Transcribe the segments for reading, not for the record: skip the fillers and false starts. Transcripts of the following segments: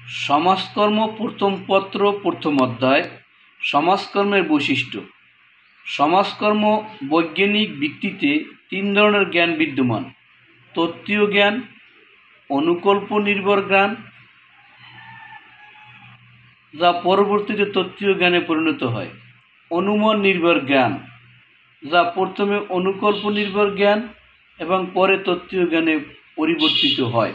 সমাজকর্ম প্রথম পত্র প্রথম অধ্যায় সমাজকর্মের বৈশিষ্ট্য। সমাজকর্ম বৈজ্ঞানিক ভিত্তিতে তিন ধরনের জ্ঞান বিদ্যমান: তত্ত্বীয় জ্ঞান, অনুকল্প নির্ভর জ্ঞান যা পরবর্তীতে তত্ত্বীয় জ্ঞানে পরিণত হয়, অনুমান নির্ভর জ্ঞান যা প্রথমে অনুকল্প নির্ভর জ্ঞান এবং পরে তত্ত্বীয় জ্ঞানে পরিবর্তিত হয়।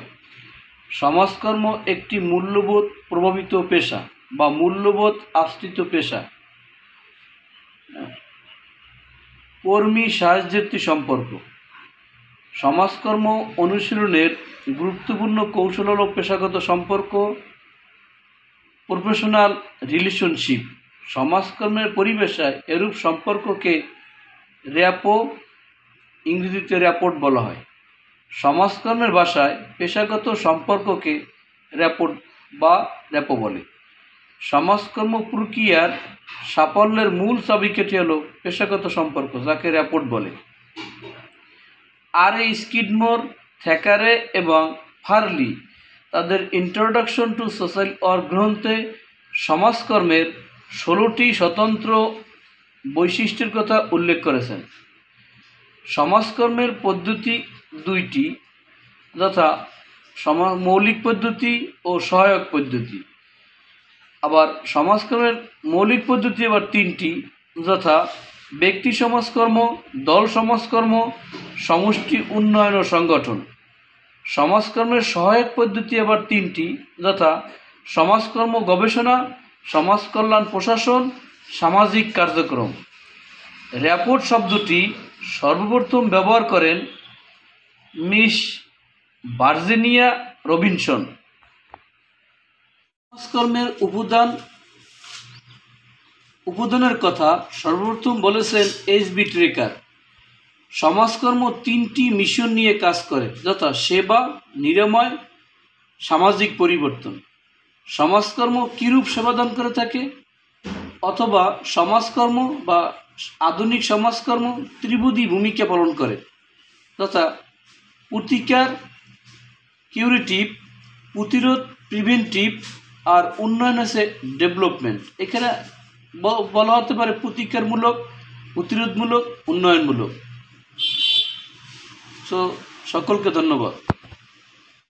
সমাজকর্ম একটি মূল্যবোধ প্রভাবিত পেশা বা মূল্যবোধ আশ্রিত পেশা। কর্মী সাহায্যার্থী সম্পর্ক। সমাজকর্ম অনুশীলনের গুরুত্বপূর্ণ কৌশল হল পেশাগত সম্পর্ক, প্রফেশনাল রিলেশনশিপ। সমাজকর্মের পরিভাষায় এরূপ সম্পর্ককে র্যাপো, ইংরেজিতে র্যাপোর্ট বলা হয়। সমাজকর্মের ভাষায় পেশাগত সম্পর্ককে র্যাপো বলে। সমাজকর্ম প্রক্রিয়ার সাফল্যের মূল চাবিকাঠি হল পেশাগত সম্পর্ক, যাকে র্যাপোর্ট বলে। আর.এ. স্কিডমোর, থ্যাকারে এবং ফার্লি তাদের ইন্ট্রোডাকশন টু সোশ্যাল ওয়ার্ক গ্রন্থে সমাজকর্মের 16টি স্বতন্ত্র বৈশিষ্ট্যের কথা উল্লেখ করেছেন। সমাজকর্মের পদ্ধতি দুইটি, যথা মৌলিক পদ্ধতি ও সহায়ক পদ্ধতি। আবার সমাজকর্মের মৌলিক পদ্ধতি আবার তিনটি, যথা ব্যক্তি সমাজকর্ম, দল সমাজকর্ম, সমষ্টি উন্নয়ন ও সংগঠন। সমাজকর্মের সহায়ক পদ্ধতি আবার তিনটি, যথা সমাজকর্ম গবেষণা, সমাজ কল্যাণ প্রশাসন, সামাজিক কার্যক্রম। র্যাপোর্ট শব্দটি সর্বপ্রথম ব্যবহার করেন মিস ভার্জিনিয়া রবিনসন। সমাজকর্মের উপাদানের কথা সর্বপ্রথম বলেছেন এইচ.বি. ট্রেকার। সমাজকর্ম তিনটি মিশন নিয়ে কাজ করে, যথা সেবা, নিরাময়, সামাজিক পরিবর্তন। সমাজকর্ম কিরূপ সেবাদান করে থাকে? অথবা সমাজকর্ম বা আধুনিক সমাজকর্ম ত্রিপদী ভূমিকা পালন করে, তথা প্রতিকার, কিউরেটিভ, প্রতিরোধ, প্রিভেন্টিভ, আর উন্নয়ন আছে ডেভেলপমেন্ট। এখানে বলা হতে পারে প্রতিকারমূলক, প্রতিরোধমূলক, উন্নয়নমূলক। সকলকে ধন্যবাদ।